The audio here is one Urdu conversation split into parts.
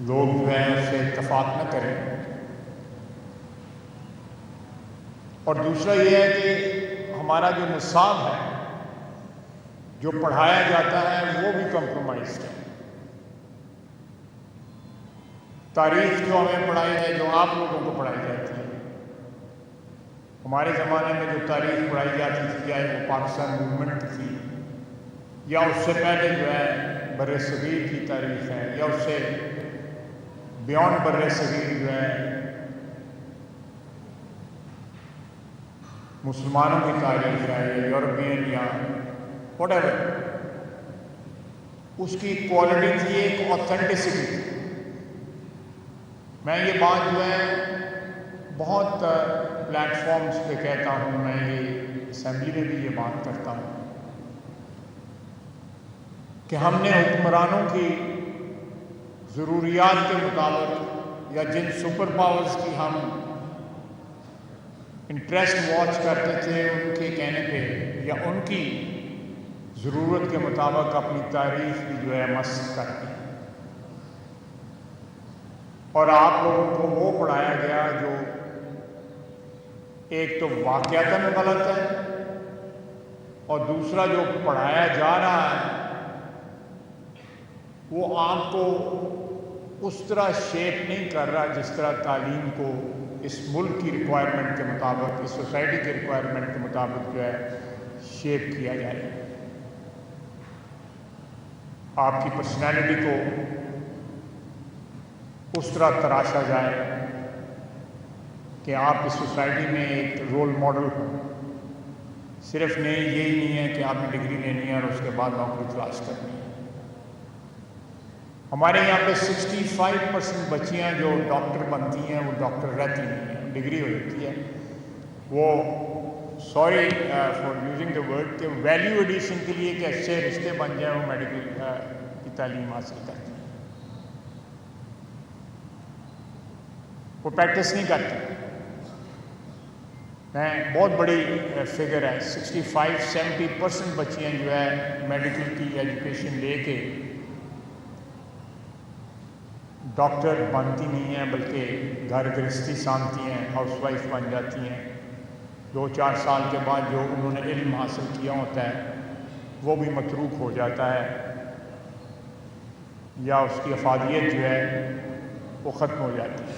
لوگ جو ہے اس سے اتفاق نہ کریں. اور دوسرا یہ ہے کہ ہمارا جو نصاب ہے، جو پڑھایا جاتا ہے، وہ بھی کمپرومائزڈ ہے. تاریخ جو ہمیں پڑھائی ہے، جو آپ لوگوں کو پڑھائی جاتی ہے، ہمارے زمانے میں جو تاریخ پڑھائی جاتی تھی، چاہے وہ پاکستان موومنٹ تھی یا اس سے پہلے جو ہے بر صغیر کی تاریخ ہے، یا اس سے بیونڈ بر صغیر جو ہے مسلمانوں کی تاریخ ہے، یا یورپین یا واٹ ایور، اس کی کوالٹی تھی، ایک آتھینٹسٹی تھی. میں یہ بات جو ہے بہت پلیٹ فارمز پہ کہتا ہوں، میں یہ اسمبلی میں بھی یہ بات کرتا ہوں کہ ہم نے حکمرانوں کی ضروریات کے مطابق یا جن سپر پاورز کی ہم انٹرسٹ واچ کرتے تھے، ان کے کہنے پہ یا ان کی ضرورت کے مطابق اپنی تاریخ بھی جو ہے مسخ کرتے ہیں. اور آپ لوگوں کو وہ پڑھایا گیا جو ایک تو واقعتاً غلط ہے، اور دوسرا جو پڑھایا جا رہا ہے وہ آپ کو اس طرح شیپ نہیں کر رہا جس طرح تعلیم کو اس ملک کی ریکوائرمنٹ کے مطابق، اس سوسائٹی کے ریکوائرمنٹ کے مطابق جو ہے شیپ کیا جائے. آپ کی پرسنالٹی کو اس طرح تراشا جائے کہ آپ اس سوسائٹی میں ایک رول ماڈل ہو. صرف یہی نہیں ہے کہ آپ نے ڈگری لینی ہے اور اس کے بعد نوکری تلاش کرنی ہے. ہمارے یہاں پہ 65% بچیاں جو ڈاکٹر بنتی ہیں وہ ڈاکٹر رہتی نہیں ہیں، ڈگری ہو جاتی ہے. وہ sorry for using the word کہ ویلیو ایڈیشن کے لیے کہ اچھے رشتے بن جائیں وہ میڈیکل کی تعلیم حاصل کرتی ہیں، وہ پریکٹس نہیں کرتی. بہت بڑی فگر ہے، 65-70% بچیاں جو ہے میڈیکل کی ایجوکیشن لے کے ڈاکٹر بنتی نہیں ہیں، بلکہ گھر گرہستی سامتی ہیں، ہاؤس وائف بن جاتی ہیں. 2-4 سال کے بعد جو انہوں نے علم حاصل کیا ہوتا ہے وہ بھی متروک ہو جاتا ہے، یا اس کی افادیت جو ہے وہ ختم ہو جاتی ہے.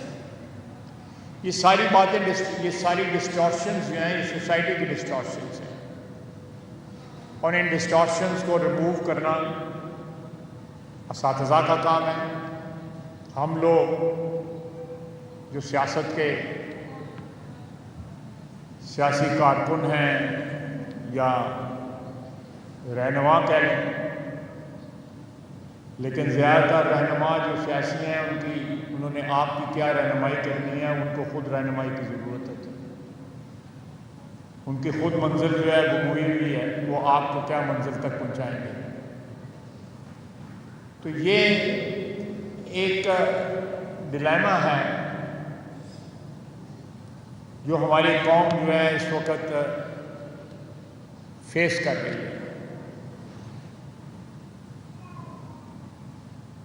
یہ ساری باتیں، یہ ساری ڈسٹارشنز جو ہیں، یہ سوسائٹی کی ڈسٹارشنز ہیں، اور ان ڈسٹارشنز کو ریموو کرنا اساتذہ کا کام ہے. ہم لوگ جو سیاست کے سیاسی کارکن ہیں یا رہنما کہہ لیں، لیکن زیادہ تر رہنما جو سیاسی ہیں انہوں نے آپ کی کیا رہنمائی کرنی ہے، ان کو خود رہنمائی کی ضرورت ہوتی ہے. ان کی خود منزل جو ہے گموئی ہوئی ہے، وہ آپ کو کیا منزل تک پہنچائیں گے. تو یہ ایک ڈیلیما ہے جو ہماری قوم جو ہے اس وقت فیس کر رہی ہے.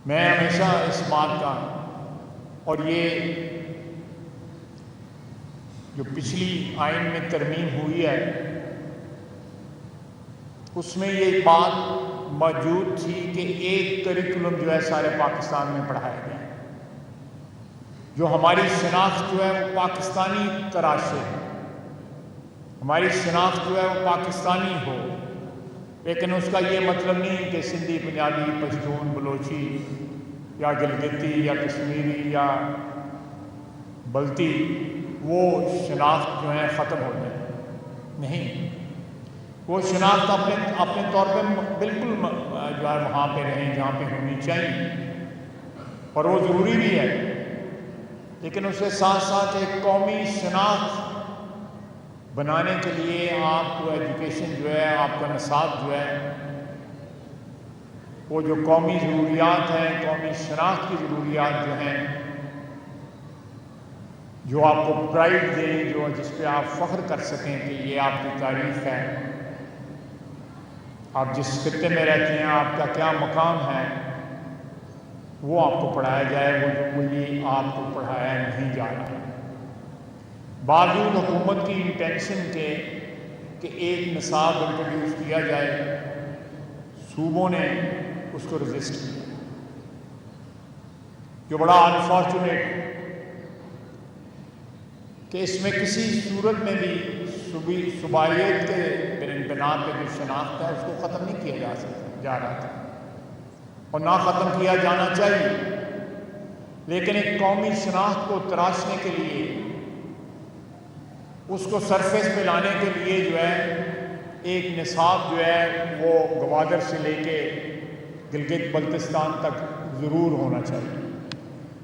میں ہمیشہ اس بات کا، اور یہ جو پچھلی آئین میں ترمیم ہوئی ہے اس میں یہ بات موجود تھی کہ ایک کریکولم جو ہے سارے پاکستان میں پڑھایا گیا، جو ہماری شناخت جو ہے وہ پاکستانی طرح سے، ہماری شناخت جو ہے وہ پاکستانی ہو. لیکن اس کا یہ مطلب نہیں کہ سندھی، پنجابی، پشتون، بلوچی یا گلگتی یا کشمیری یا بلتی وہ شناخت جو ہے ختم ہو جائے. نہیں، وہ شناخت اپنے طور پہ بالکل جو ہے وہاں پہ رہیں جہاں پہ ہونی چاہیے، اور وہ ضروری بھی ہے. لیکن اس کے ساتھ ساتھ ایک قومی شناخت بنانے کے لیے آپ کو ایجوکیشن جو ہے، آپ کا نصاب جو ہے، وہ جو قومی ضروریات ہیں، قومی شناخت کی ضروریات جو ہیں، جو آپ کو پرائڈ دیں، جو جس پہ آپ فخر کر سکیں کہ یہ آپ کی تاریخ ہے، آپ جس خطے میں رہتے ہیں آپ کا کیا مقام ہے، وہ آپ کو پڑھایا جائے، وہ جو کوئی آپ کو پڑھایا نہیں جا رہا۔ باوجود حکومت کی انٹینشن کے کہ ایک نصاب انٹروڈیوس کیا جائے، صوبوں نے اس کو رجسٹ کیا، جو بڑا انفارچونیٹ ہے کہ اس میں کسی صورت میں بھی صوبائیت کے بنا پہ جو شناخت ہے اس کو ختم نہیں کیا جا رہا تھا، اور نہ ختم کیا جانا چاہیے۔ لیکن ایک قومی شناخت کو تراشنے کے لیے، اس کو سرفیس پہ لانے کے لیے جو ہے ایک نصاب جو ہے وہ گوادر سے لے کے گلگت بلتستان تک ضرور ہونا چاہیے،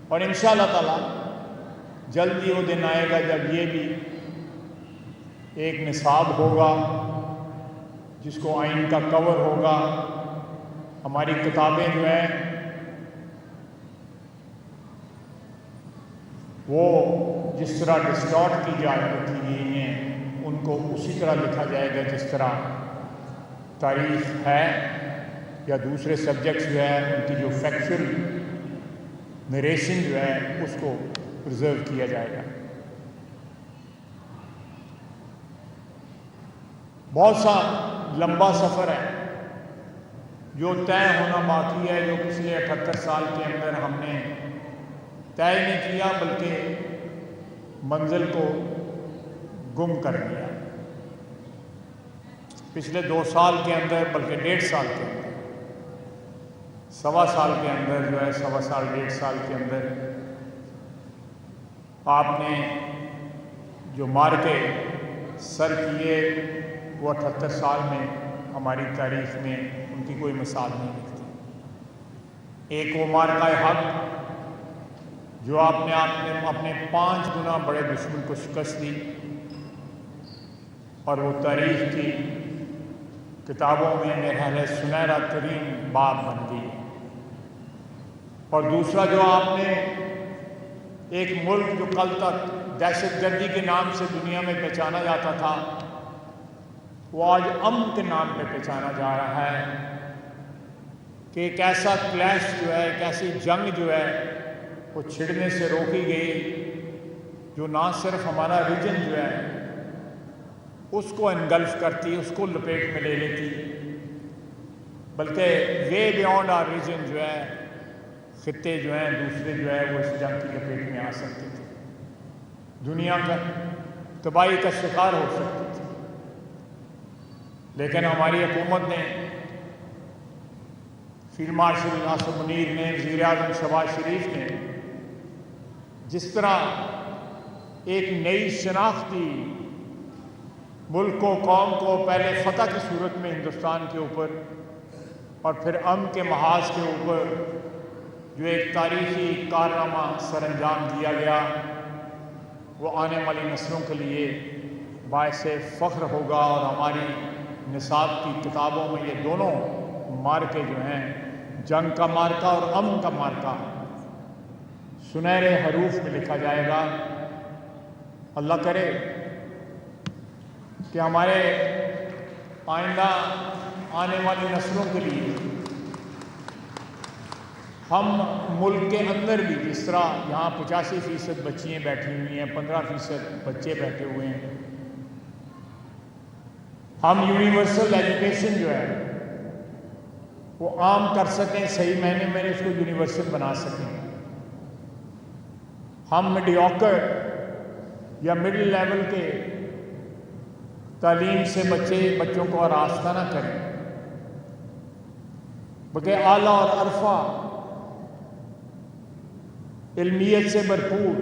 اور انشاءاللہ تعالی جلد ہی وہ دن آئے گا جب یہ بھی ایک نصاب ہوگا جس کو آئین کا کور ہوگا۔ ہماری کتابیں جو ہیں وہ جس طرح ڈسٹارٹ کی گئی ہیں ان کو اسی طرح لکھا جائے گا جس طرح تاریخ ہے یا دوسرے سبجیکٹس جو ہے ان کی جو فیکچول نریشن جو ہے اس کو پرزرو کیا جائے گا۔ بہت سا لمبا سفر ہے جو طے ہونا باقی ہے، جو پچھلے 78 سال کے اندر ہم نے طے نہیں کیا بلکہ منزل کو گم کر دیا۔ پچھلے 2 سال کے اندر، بلکہ 1.5 سال کے اندر، 1.25 سال کے اندر جو ہے 1.25 سال 1.5 سال کے اندر آپ نے جو مارکے سر کیے وہ 78 سال میں ہماری تاریخ میں ان کی کوئی مثال نہیں دکھتی۔ ایک وہ مارکہ حق جو آپ نے اپنے 5 گنا بڑے دشمن کو شکست دی، اور وہ تاریخ کی کتابوں میں میرے خیال ہے سنہرا ترین باب بن گئی۔ اور دوسرا جو آپ نے ایک ملک جو کل تک دہشت گردی کے نام سے دنیا میں پہچانا جاتا تھا، وہ آج امن کے نام پہ پہچانا جا رہا ہے، کہ ایک ایسا کلیش جو ہے، ایک ایسی جنگ جو ہے وہ چھڑنے سے روکی گئی جو نہ صرف ہمارا ریجن جو ہے اس کو انگلف کرتی، اس کو لپیٹ میں لے لیتی، بلکہ وے بیونڈ آر ریجن جو ہے خطے جو ہیں دوسرے جو ہے وہ اس جنگ کی لپیٹ میں آ سکتے تھے، دنیا کا تباہی کا شکار ہو سکتے تھے۔ لیکن ہماری حکومت نے، فیلڈ مارشل آصف منیر نے، وزیر اعظم شہباز شریف نے جس طرح ایک نئی شناخت دی ملک کو، قوم کو، پہلے فتح کی صورت میں ہندوستان کے اوپر اور پھر امن کے محاذ کے اوپر جو ایک تاریخی کارنامہ سر انجام دیا گیا، وہ آنے والی نسلوں کے لیے باعث فخر ہوگا، اور ہماری نصاب کی کتابوں میں یہ دونوں مارکے جو ہیں، جنگ کا مارکہ اور امن کا مارکہ، سنہرے حروف میں لکھا جائے گا۔ اللہ کرے کہ ہمارے آئندہ آنے والی نسلوں کے لیے ہم ملک کے اندر بھی، جس طرح یہاں 85% بچیاں بیٹھی ہوئی ہیں، 15% بچے بیٹھے ہوئے ہیں، ہم یونیورسل ایجوکیشن جو ہے وہ عام کر سکیں، صحیح معنی میں اس کو یونیورسل بنا سکیں۔ ہم میڈیوکر یا مڈل لیول کے تعلیم سے بچوں کو آراستہ نہ کریں، بلکہ اعلیٰ اور عرفہ علمیت سے بھرپور،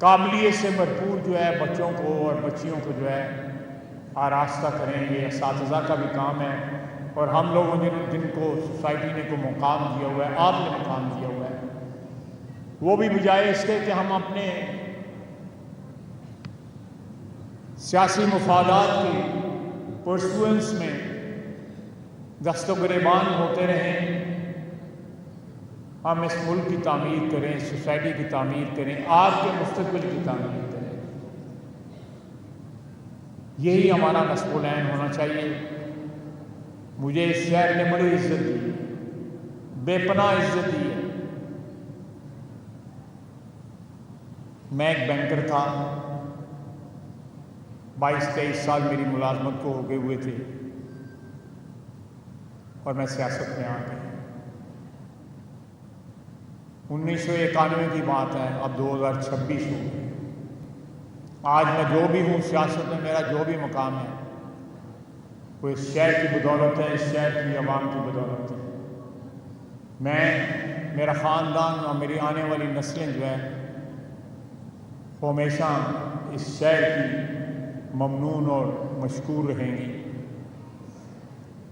قابلیت سے بھرپور جو ہے بچوں کو اور بچیوں کو جو ہے آراستہ کریں۔ یہ اساتذہ کا بھی کام ہے، اور ہم لوگوں جن کو سوسائٹی نے کو مقام دیا ہوا ہے، آپ نے مقام دیا ہوا ہے، وہ بھی بجائے اس کے کہ ہم اپنے سیاسی مفادات کی پرسوئنس میں دست و گریبان ہوتے رہیں، ہم اس ملک کی تعمیر کریں، سوسائٹی کی تعمیر کریں، آپ کے مستقبل کی تعمیر کریں۔ یہی ہمارا نصب العین ہونا چاہیے۔ مجھے اس شہر نے بڑی عزت دی، بے پناہ عزت دی ہے۔ میں ایک بینکر تھا، 22-23 سال میری ملازمت کو ہو گئے ہوئے تھے اور میں سیاست میں آ گیا۔ 1991 کی بات ہے، اب 2026 ہو گئی۔ آج میں جو بھی ہوں سیاست میں، میرا جو بھی مقام ہے وہ اس شہر کی بدولت ہے، اس شہر کی عوام کی بدولت ہے۔ میں، میرا خاندان اور میری آنے والی نسلیں جو ہیں وہ ہمیشہ اس شہر کی ممنون اور مشکور رہیں گی۔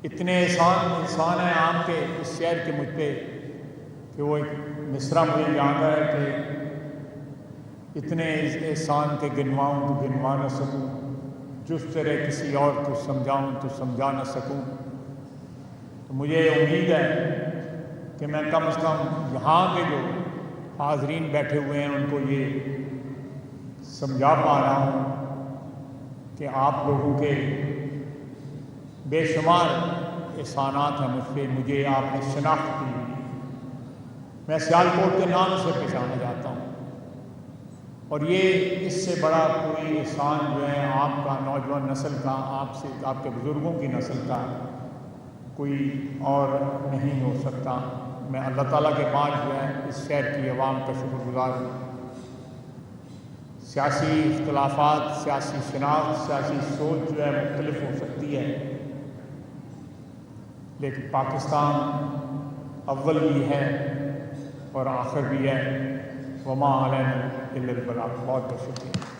اتنے احسان ہیں آپ کے اس شہر کے مجھ پہ کہ وہ ایک مصرع مجھے یاد ہے کہ اتنے احسان کے گنواؤں تو گنوا نہ سکوں، جس طرح کسی اور کو سمجھاؤں تو سمجھا نہ سکوں۔ تو مجھے امید ہے کہ میں کم از کم یہاں کے جو حاضرین بیٹھے ہوئے ہیں ان کو یہ سمجھا پا رہا ہوں کہ آپ لوگوں کے بے شمار احسانات ہیں مجھ پہ، مجھے آپ نے شناخت کی ہوئی۔ میں سیالکوٹ کے نام سے پہچانا جاتا ہوں، اور یہ اس سے بڑا کوئی احسان جو ہے آپ کا، نوجوان نسل کا، آپ کے بزرگوں کی نسل کا کوئی اور نہیں ہو سکتا۔ میں اللہ تعالیٰ کے بعد جو ہے اس شہر کی عوام کا شکر گزار ہوں۔ سیاسی اختلافات، سیاسی شناخت، سیاسی سوچ جو ہے مختلف ہو سکتی ہے، لیکن پاکستان اول بھی ہے اور آخر بھی ہے۔ وما علینا الا البلاغ۔ بہت بہت شکریہ۔